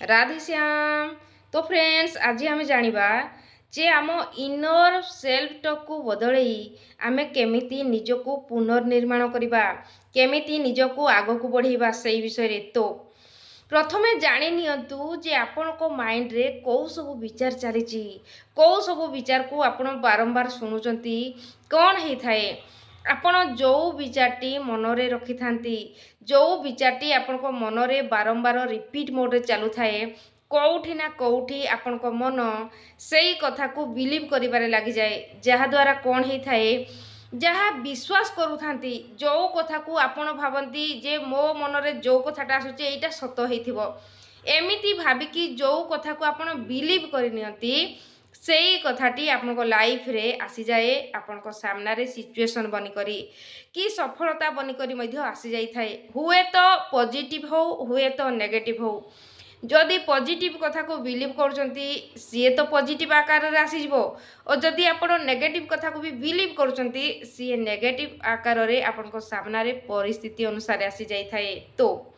राधे श्याम। तो फ्रेंड्स आज आम जानिबा जे आम इनर सेल्फ टॉक को बदलई आमे केमिति निजको पुनर्निर्माण करिबा, केमिति निजको आगो को बढ़ाइबा सेई विषय रे। तो प्रथमे जानि नियंतु जे आपण को माइंड रे को सब विचार चलीची, को सब विचार को आपण बारंबार सुनुचंती, कौन हेई थाए आपण जो विचारटी मनरे रखि थांती, जो विचारटी आपण को मनरे बारंबार रिपीट मोड रे चालू थाए, कौठी ना कौठी आपण को मन सेई कथा को बिलीव करिबारे लागि जाए, जहा द्वारा कौन हेई थाए जहाँ विश्वास करूथांती जो कथा को आपण भावती जे मो मनरे जो कथाटा आसुचे एटा सत हेइथिबो, एमिति भाबिकी जो कथा को आपण बिलीव करनियंती सेई कथाटी आपनको लाइफ रे आसी जाए, आपनको सामना रे सिचुएशन बनी करी कि सफलता बनी करी मध्य आसी जाई थाए। हुए तो पॉजिटिव हो, हुए तो नेगेटिव हो। जदि पॉजिटिव कथा को बिलीव करचंती सी तो पॉजिटिव आकार रे आसी जिवो, और जदि आपण नेगेटिव कथा को भी बिलीव करचंती सी नेगेटिव आकार रे आपनको सामना रे परिस्थिति अनुसार आसी जाई थाए। तो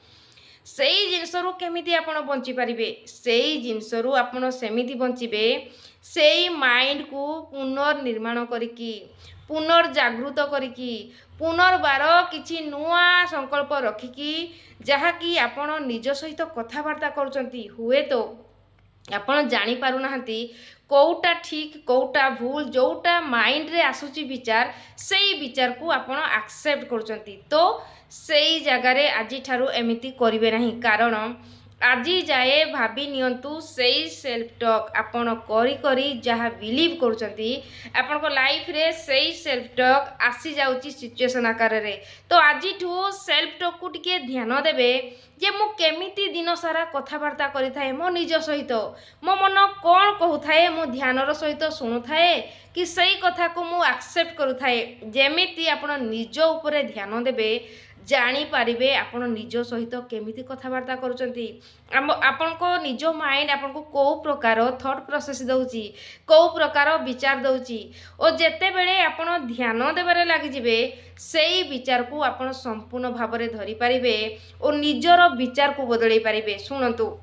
सेई जिनसरू केमिति आपण बंची पारिबे, सेई जिनसरू आपण सेमिति बंचिबे सेई माइंड को पुनर्निर्माण करिकी, पुनर्जागृत करिकी, पुनर्बार किछि नुआ संकल्प रखिकी जहाँकि आपण निज सहित कथबार्ता करुचंती। हुए तो आपण जानी पारु नाहंती कोउटा ठीक कोउटा भूल, जोटा माइंड रे आसुची विचार सेई विचार को आपण एक्सेप्ट करुचंती। तो सेई जगह रे आजी ठारू एमिति करिवे नाही, कारण आजी जाए भाभी नियंतु सेई सेल्फ टॉक आपण करी करी जहाँ बिलीव करुचंती आपण को लाइफ रे सेई सेल्फ टॉक आसी जाउची सिचुएशन आकार रे। तो आजी ठू सेल्फ टॉक को टिके ध्यान देबे जे मु केमिति दिन सारा कथबार्ता करि थाए मो निज सहित, मो मन कौन कहू थाए मो ध्यानर सहित शुणु थाए कि सही कथा को मु एक्सेप्ट करू थाए। जेमिति आपण निज उपरे ध्यान देबे जानी पारिबे आपण निज सहित केमिति कथबार्ता करुचंती, आपण को निज माइंड आपण को को प्रकार थॉट प्रोसेस दउची, को प्रकार विचार दउची, और जेते बेले आपण ध्यान देबारे लागि जिवे सेई विचार को आपण संपूर्ण भाव रे धरि पारिबे और निजर विचार को बदलै पारिबे। सुनंतु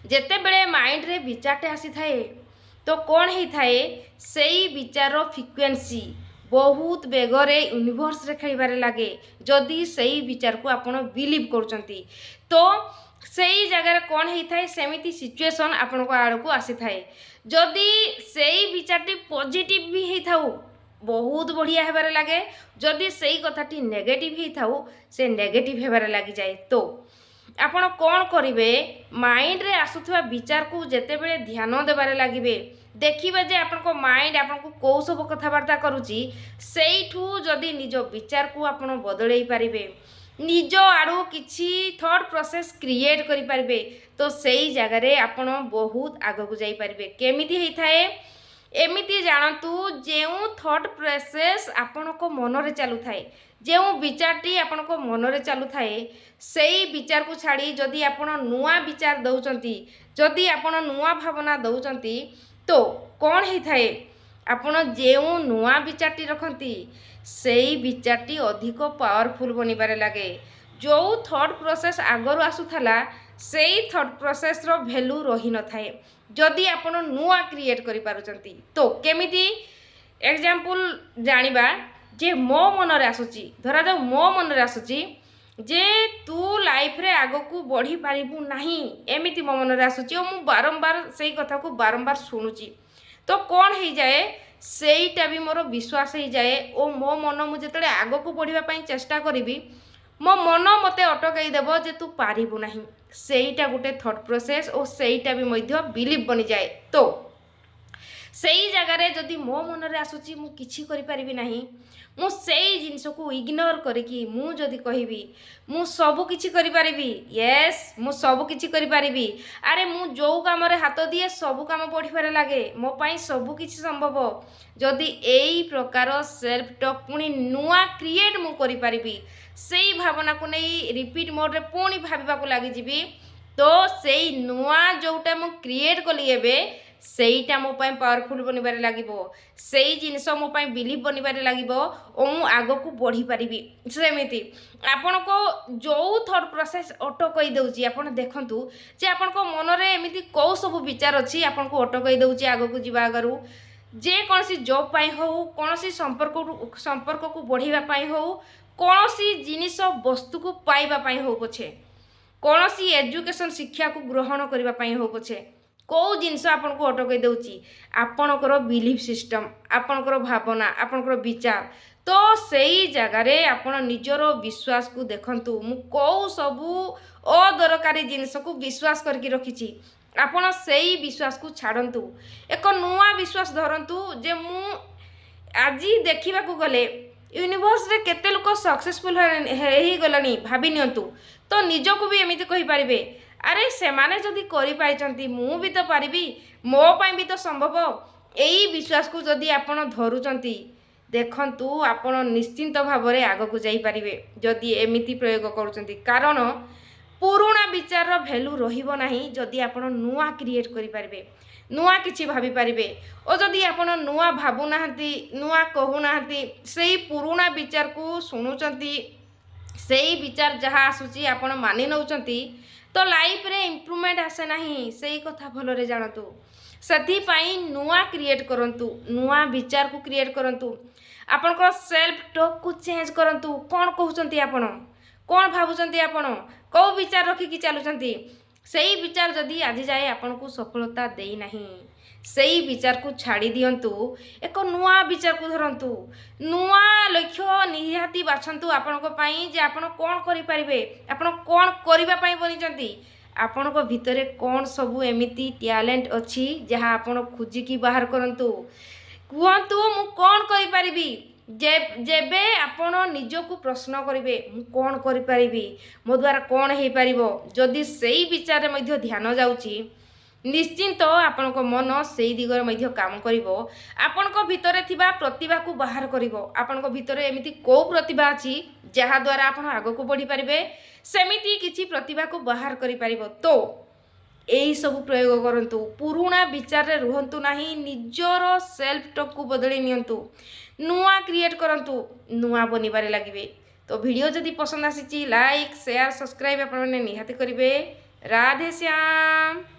जेते बेले माइंड रे विचारटे आसी थाए तो कौन हेई थाए सेई विचार फ्रिक्वेंसी बहुत बेगरे यूनिवर्स रे खेबारे लागे। जदि सही विचार को आपण बिलीव करचंती तो सही जगह कौन हेई थाए सेमिति सिचुएशन आपण को आड़ को आसी थाए। जदि सही विचारटी पॉजिटिव भी हेई थाउ बहुत बढ़िया हेबारे लागे, जदि सही कथाटी नेगेटिव हेई थाउ से नेगेटिव हेबारे लागि जाए। तो आपण कौन करिवे माइंड रे आसुथवा विचार को जेते बेले ध्यान देबारे लागिबे, देखिबे जे आपण को माइंड आपण को को सब कथबार्ता करूची सेइठू जदि निज विचार को आपण बदलै पारिबे, निज आड़ू किछि थॉट प्रोसेस क्रिएट करि पारिबे, तो सेई जगह रे आपण बहुत आगो को जाई पारिबे। केमिति हेई थाए एमिति जानतु जेउ थॉट प्रोसेस आपण को मन रे चालू थाए, जेउ विचारटी आपण को मन रे चालू थाए सेई विचार को छाड़ी जदि आपण नुआ विचार दउचंती, जदि आपण नुआ भावना दउचंती तो कौन हेई थाए आपण जेउ नुआ विचारटी रखंती सेई विचारटी अधिक पावरफुल बनिबारे लागे। जो थॉट प्रोसेस आगरु आसुथला सेई थॉट प्रोसेस रो वैल्यू रही न थाए जदि आपण नुआ क्रिएट करि पारुचंती। तो केमिति एग्जांपल जानिबा जे मो मन रे आसुची, धरा जाऊ मो मन रे आसुची जे तू लाइफ रे आगो को बढ़ी पारिबु नाही, एमिति मो मन रे आसुची और मु बारंबार सेई कथा को बारंबार सुनुची। तो कौन हेई जाए सेईटा भी मोर विश्वास हेई जाए और मो मन मु जेतले आगो को बढ़िबा पई चेष्टा करिवि मो मन मते अटकाई देबो जे तू पारिबु नाही, सेईटा गुटे थॉट प्रोसेस और सेईटा भी मध्य बिलीव बनी जाए। तो सेई जगह रे जदि मो मन रे आसुची मु किछि करि पारिबि नाही, मु सेई जिंस को इग्नोर करिकी मु जदि कहिबी मु सब किछि करि पारिबि, यस मु सब किछि करि पारिबि, अरे मु जो काम रे हाथ दिए सब काम बढ़िबारे लागे, मो पई सब किछि संभव, जदि एई प्रकार सेल्फ टॉक पुनी नुआ क्रिएट मु करि पारिबि सेई भावना को नहीं रिपीट मोड रे पुनी भाबिबा को लागि जिबी, तो सेई नुआ जोटा मु क्रिएट कली एबे ସେଇଟା ମୋ ପାଇଁ ପାୱାରଫୁଲ୍ ବନିବାରେ ଲାଗିବ, ସେଇ ଜିନିଷ ମୋ ପାଇଁ ବିଲିଭ୍ ବନିବାରେ ଲାଗିବ ଓ ମୁଁ ଆଗକୁ ବଢ଼ିପାରିବି। ସେମିତି ଆପଣଙ୍କ ଯେଉଁ ଥଟ୍ ପ୍ରୋସେସ୍ ଅଟକାଇ ଦେଉଛି, ଆପଣ ଦେଖନ୍ତୁ ଯେ ଆପଣଙ୍କ ମନରେ ଏମିତି କେଉଁ ସବୁ ବିଚାର ଅଛି ଆପଣଙ୍କୁ ଅଟକାଇ ଦେଉଛି ଆଗକୁ ଯିବା ଆଗରୁ। ଯେକୌଣସି ଜବ୍ ପାଇଁ ହେଉ, କୌଣସି ସମ୍ପର୍କକୁ ବଢ଼ାଇବା ପାଇଁ ହେଉ, କୌଣସି ଜିନିଷ ବସ୍ତୁକୁ ପାଇବା ପାଇଁ ହେଉ ପଛେ, କୌଣସି ଏଜୁକେସନ୍ ଶିକ୍ଷାକୁ ଗ୍ରହଣ କରିବା ପାଇଁ ହେଉ ପଛେ, କେଉଁ ଜିନିଷ ଆପଣଙ୍କୁ ଅଟକାଇ ଦେଉଛି ଆପଣଙ୍କର ବିଲିଫ୍ ସିଷ୍ଟମ୍, ଆପଣଙ୍କର ଭାବନା, ଆପଣଙ୍କର ବିଚାର। ତ ସେଇ ଜାଗାରେ ଆପଣ ନିଜର ବିଶ୍ୱାସକୁ ଦେଖନ୍ତୁ। ମୁଁ କେଉଁ ସବୁ ଅଦରକାରୀ ଜିନିଷକୁ ବିଶ୍ୱାସ କରିକି ରଖିଛି, ଆପଣ ସେଇ ବିଶ୍ୱାସକୁ ଛାଡ଼ନ୍ତୁ। ଏକ ନୂଆ ବିଶ୍ୱାସ ଧରନ୍ତୁ ଯେ ମୁଁ ଆଜି ଦେଖିବାକୁ ଗଲେ ୟୁନିଭର୍ସରେ କେତେ ଲୋକ ସକ୍ସେସଫୁଲ୍ ହେଇଗଲେଣି ଭାବି ନିଅନ୍ତୁ। ତ ନିଜକୁ ବି ଏମିତି କହିପାରିବେ, ଆରେ ସେମାନେ ଯଦି କରିପାରିଛନ୍ତି ମୁଁ ବି ତ ପାରିବି, ମୋ ପାଇଁ ବି ତ ସମ୍ଭବ। ଏଇ ବିଶ୍ୱାସକୁ ଯଦି ଆପଣ ଧରୁଛନ୍ତି, ଦେଖନ୍ତୁ ଆପଣ ନିଶ୍ଚିନ୍ତ ଭାବରେ ଆଗକୁ ଯାଇପାରିବେ ଯଦି ଏମିତି ପ୍ରୟୋଗ କରୁଛନ୍ତି। କାରଣ ପୁରୁଣା ବିଚାରର ଭ୍ୟାଲୁ ରହିବ ନାହିଁ ଯଦି ଆପଣ ନୂଆ କ୍ରିଏଟ୍ କରିପାରିବେ, ନୂଆ କିଛି ଭାବିପାରିବେ। ଓ ଯଦି ଆପଣ ନୂଆ ଭାବୁନାହାନ୍ତି, ନୂଆ କହୁନାହାନ୍ତି, ସେଇ ପୁରୁଣା ବିଚାରକୁ ଶୁଣୁଛନ୍ତି, ସେଇ ବିଚାର ଯାହା ଆସୁଛି ଆପଣ ମାନି ନେଉଛନ୍ତି, ତ ଲାଇଫରେ ଇମ୍ପ୍ରୁଭମେଣ୍ଟ ଆସେ ନାହିଁ। ସେଇ କଥା ଭଲରେ ଜାଣନ୍ତୁ। ସେଥିପାଇଁ ନୂଆ କ୍ରିଏଟ୍ କରନ୍ତୁ, ନୂଆ ବିଚାରକୁ କ୍ରିଏଟ୍ କରନ୍ତୁ, ଆପଣଙ୍କର ସେଲ୍ଫ ଟକ୍କୁ ଚେଞ୍ଜ କରନ୍ତୁ। କ'ଣ କହୁଛନ୍ତି ଆପଣ, କ'ଣ ଭାବୁଛନ୍ତି ଆପଣ, କେଉଁ ବିଚାର ରଖିକି ଚାଲୁଛନ୍ତି, ସେଇ ବିଚାର ଯଦି ଆଜି ଯାଏ ଆପଣଙ୍କୁ ସଫଳତା ଦେଇନାହିଁ, ସେଇ ବିଚାରକୁ ଛାଡ଼ି ଦିଅନ୍ତୁ। ଏକ ନୂଆ ବିଚାରକୁ ଧରନ୍ତୁ, ନୂଆ ଲକ୍ଷ୍ୟ ନିହାତି ବାଛନ୍ତୁ ଆପଣଙ୍କ ପାଇଁ ଯେ ଆପଣ କ'ଣ କରିପାରିବେ, ଆପଣ କ'ଣ କରିବା ପାଇଁ ବନିଛନ୍ତି, ଆପଣଙ୍କ ଭିତରେ କ'ଣ ସବୁ ଏମିତି ଟ୍ୟାଲେଣ୍ଟ ଅଛି ଯାହା ଆପଣ ଖୋଜିକି ବାହାର କରନ୍ତୁ। କୁହନ୍ତୁ ମୁଁ କ'ଣ କରିପାରିବି। ଯେବେ ଆପଣ ନିଜକୁ ପ୍ରଶ୍ନ କରିବେ ମୁଁ କ'ଣ କରିପାରିବି, ମୋ ଦ୍ୱାରା କ'ଣ ହେଇପାରିବ, ଯଦି ସେଇ ବିଚାରରେ ମଧ୍ୟ ଧ୍ୟାନ ଯାଉଛି, ନିଶ୍ଚିନ୍ତ ଆପଣଙ୍କ ମନ ସେଇ ଦିଗରେ ମଧ୍ୟ କାମ କରିବ। ଆପଣଙ୍କ ଭିତରେ ଥିବା ପ୍ରତିଭାକୁ ବାହାର କରିବ। ଆପଣଙ୍କ ଭିତରେ ଏମିତି କେଉଁ ପ୍ରତିଭା ଅଛି ଯାହାଦ୍ୱାରା ଆପଣ ଆଗକୁ ବଢ଼ିପାରିବେ, ସେମିତି କିଛି ପ୍ରତିଭାକୁ ବାହାର କରିପାରିବ। ତ ଏହିସବୁ ପ୍ରୟୋଗ କରନ୍ତୁ, ପୁରୁଣା ବିଚାରରେ ରୁହନ୍ତୁ ନାହିଁ, ନିଜର ସେଲ୍ଫ ଟକ୍କୁ ବଦଳେଇ ନିଅନ୍ତୁ, ନୂଆ କ୍ରିଏଟ୍ କରନ୍ତୁ, ନୂଆ ବନିବାରେ ଲାଗିବେ। ତ ଭିଡ଼ିଓ ଯଦି ପସନ୍ଦ ଆସିଛି ଲାଇକ୍, ସେୟାର, ସବସ୍କ୍ରାଇବ୍ ଆପଣମାନେ ନିହାତି କରିବେ। ରାଧେ ଶ୍ୟାମ।